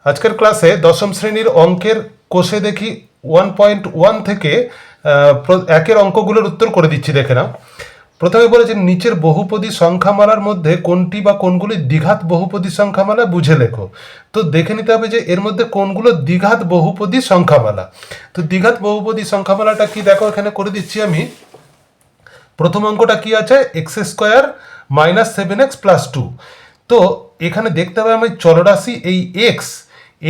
আজকের ক্লাসে দশম শ্রেণীর অঙ্কের কোষে দেখি 1.1 থেকে একের অঙ্কগুলোর উত্তর করে দিচ্ছি, দেখে নাও। প্রথমে বলেছে নিচের বহুপদী সংখ্যামালার মধ্যে কোনটি বা কোনগুলি দ্বিঘাত বহুপদী সংখ্যামালা বুঝে লেখো। তো দেখে নিতে হবে যে এর মধ্যে কোনগুলো দ্বিঘাত বহুপদী সংখ্যামালা। তো দ্বিঘাত বহুপদী সংখ্যামালাটা কি দেখো, এখানে করে দিচ্ছি আমি। প্রথম অঙ্কটা কি আছে, x square minus 7x plus 2। তো এখানে দেখতে হবে আমি চলরাশি এই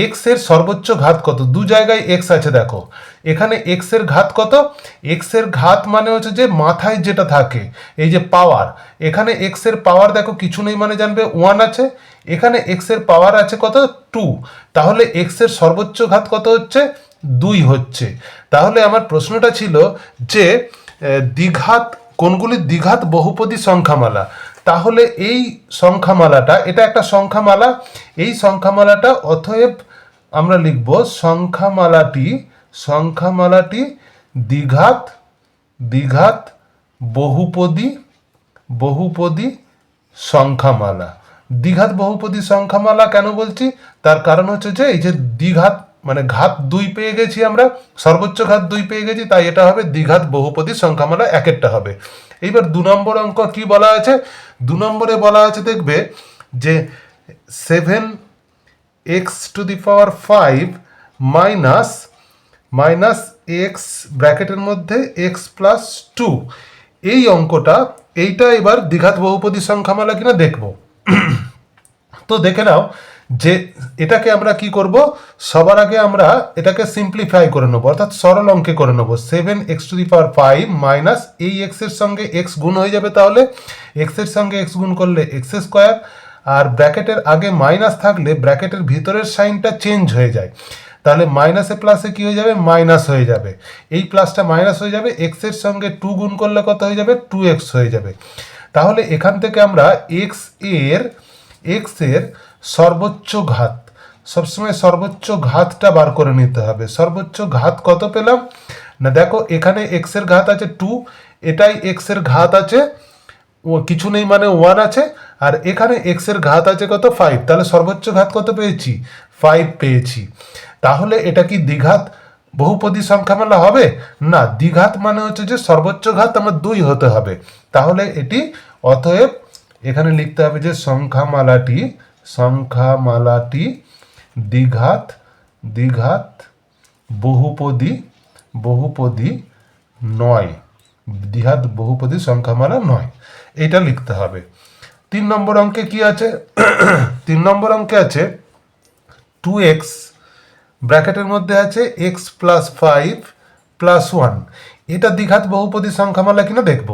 এক্স এর সর্বোচ্চ ঘাত কত, দু জায়গায় এক্স আছে দেখো। এখানে এক্স এর ঘাত কত, এক্স এর ঘাত মানে হচ্ছে যে মাথায় যেটা থাকে, এই যে পাওয়ার। এখানে এক্স এর পাওয়ার দেখো কিছু নেই মানে জানবে 1 আছে, এখানে এক্স এর পাওয়ার আছে কত 2। তাহলে এক্স এর সর্বোচ্চ ঘাত কত হচ্ছে, 2 হচ্ছে। তাহলে আমার প্রশ্নটা ছিল যে দ্বিঘাত কোনগুলি দ্বিঘাত বহুপদী সংখ্যামালা। তাহলে এই সংখ্যামালাটা, এটা একটা সংখ্যামালা, এই সংখ্যামালাটা অতএব আমরা লিখব সংখ্যামালাটি দ্বিঘাত বহুপদী সংখ্যামালা। দ্বিঘাত বহুপদী সংখ্যামালা কেন বলছি, তার কারণ হচ্ছে যে এই যে দ্বিঘাত মানে ঘাত 2 পেয়ে গেছি আমরা, সর্বোচ্চ ঘাত 2 পেয়ে গেছি, তাই এটা হবে দ্বিঘাত বহুপদী সংখ্যামালা, একেরটা হবে। এইবার 2 নম্বর অঙ্ক কি বলা আছে, 2 নম্বরে বলা আছে দেখবে যে 7x⁵ মাইনাস এক্স ব্র্যাকেটের মধ্যে এক্স প্লাস 2, এই অঙ্কটা, এইটা এবার দ্বিঘাত বহুপদী সংখ্যামালা কিনা দেখব। তো দেখে নাও যে এটাকে আমরা কি করব, সবার আগে আমরা এটাকে সিম্পলিফাই করে নেবো, অর্থাৎ সরল অঙ্কে করে নেবো। 7x⁵ মাইনাস এই এক্স এর সঙ্গে এক্স গুণ হয়ে যাবে, তাহলে এক্স এর সঙ্গে এক্স গুণ করলে এক্স স্কোয়ার, আর ব্র্যাকেটের আগে মাইনাস থাকলে ব্র্যাকেটের ভিতরের সাইনটা চেঞ্জ হয়ে যায়, তাহলে মাইনাসে প্লাসে কি হয়ে যাবে, মাইনাস হয়ে যাবে, এই প্লাসটা মাইনাস হয়ে যাবে, এক্স এর সঙ্গে 2 গুণ করলে কত হয়ে যাবে, 2x হয়ে যাবে। তাহলে এখান থেকে আমরা এক্স এর সর্বোচ্চ ঘাত, সবসময় সর্বোচ্চ ঘাতটা বার করে নিতে হবে। সর্বোচ্চ ঘাত কত পেলাম না, দেখো এখানে এক্স এর ঘাত আছে 2, এটাই এক্স এর ঘাত আছে, ও কিছু নেই মানে 1 আছে, আর এখানে এক্স এর ঘাত আছে কত 5, তাহলে সর্বোচ্চ ঘাত কত পেয়েছি, 5 পেয়েছি। তাহলে এটা কি দ্বিঘাত বহুপদী সংখ্যামালা হবে না, দ্বিঘাত মানে হচ্ছে যে সর্বোচ্চ ঘাত আমার 2 হতে হবে। তাহলে এটি অতএব এখানে লিখতে হবে যে সংখ্যামালাটি দ্বিঘাত বহুপদী নয়, দ্বিঘাত বহুপদী সংখ্যামালা নয়, এটা লিখতে হবে। 3 নম্বর অঙ্কে কি আছে, 3 নম্বর অঙ্কে আছে 2x ব্র্যাকেটের মধ্যে আছে x প্লাস 5 প্লাস 1, এটা দ্বিঘাত বহুপদী সংখ্যামালা কিনা দেখব।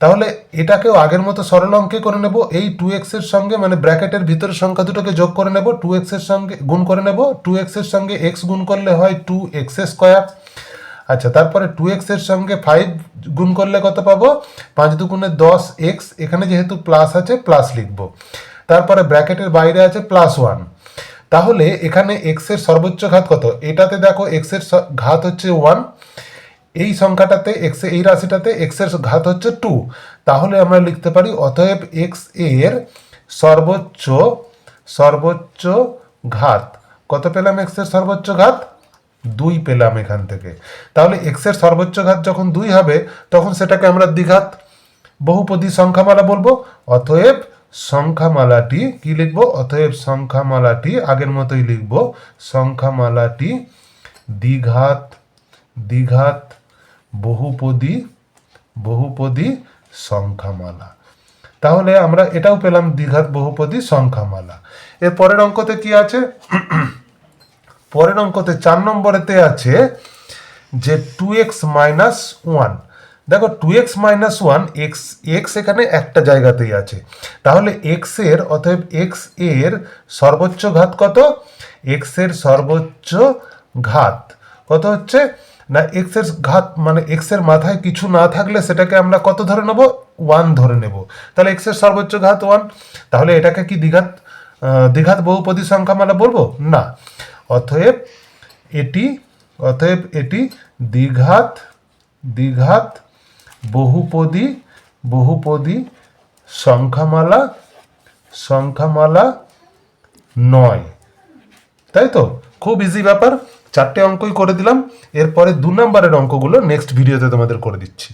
তাহলে এটাকেও আগের মতো সরল অঙ্কে করে নেব, এই 2x এর সঙ্গে মানে ব্র্যাকেটের ভিতরের সংখ্যা দুটোকে যোগ করে নেব, 2x এর সঙ্গে গুণ করে নেব, 2x এর সঙ্গে x গুণ করলে হয় 2x²। আচ্ছা, তারপরে 2x এর সঙ্গে 5 গুণ করলে কত পাবো, 5 দুগুণে 10x, এখানে যেহেতু প্লাস আছে প্লাস লিখব, তারপরে ব্র্যাকেটের বাইরে আছে প্লাস 1। তাহলে এখানে এক্স এর সর্বোচ্চ ঘাত কত, এটাতে দেখো এক্স এর ঘাত হচ্ছে 1, এই সংখ্যাটাতে এক্স এই রাশিটাতে এক্স এর ঘাত হচ্ছে 2। তাহলে আমরা লিখতে পারি অতএব এক্স এর সর্বোচ্চ ঘাত কত পেলাম, এক্স এর সর্বোচ্চ ঘাত 2 পেলাম এখান থেকে। তাহলে এক্স এর সর্বোচ্চ ঘাত যখন 2 হবে তখন সেটাকে আমরা দ্বিঘাত বহুপদী সংখ্যামালা বলবো। অতএব সংখ্যামালাটি কি লিখবো, অতএব সংখ্যামালাটি আগের মতোই লিখবো, সংখ্যামালাটি দ্বিঘাত বহুপদী সংখ্যামালা। তাহলে আমরা এটাও পেলাম দ্বিঘাত বহুপদী সংখ্যামালা। এর পরের অঙ্কতে কি আছে, পরের অঙ্কতে 4 নম্বরেতে আছে যে 2x মাইনাস 1। দেখো 2x মাইনাস 1, এক্স এখানে একটা জায়গাতেই আছে, তাহলে এক্স এর অতএব এক্স এর সর্বোচ্চ ঘাত কত, এক্স এর সর্বোচ্চ ঘাত কত হচ্ছে না, এক্স এর ঘাত মানে এক্স এর মাথায় কিছু না থাকলে সেটাকে আমরা কত ধরে নেব, 1 ধরে নেব। তাহলে এক্স এর সর্বোচ্চ ঘাত 1, তাহলে এটাকে কি দ্বিঘাত বহুপদী সংখ্যামালা বলবো না। অতএব এটি দ্বিঘাত বহুপদী সংখ্যামালা নয়। তাই তো, খুব ইজি ব্যাপার। 4টে অঙ্কই করে দিলাম, এরপরে 2 নম্বরের অঙ্কগুলো নেক্সট ভিডিওতে তোমাদের করে দিচ্ছি।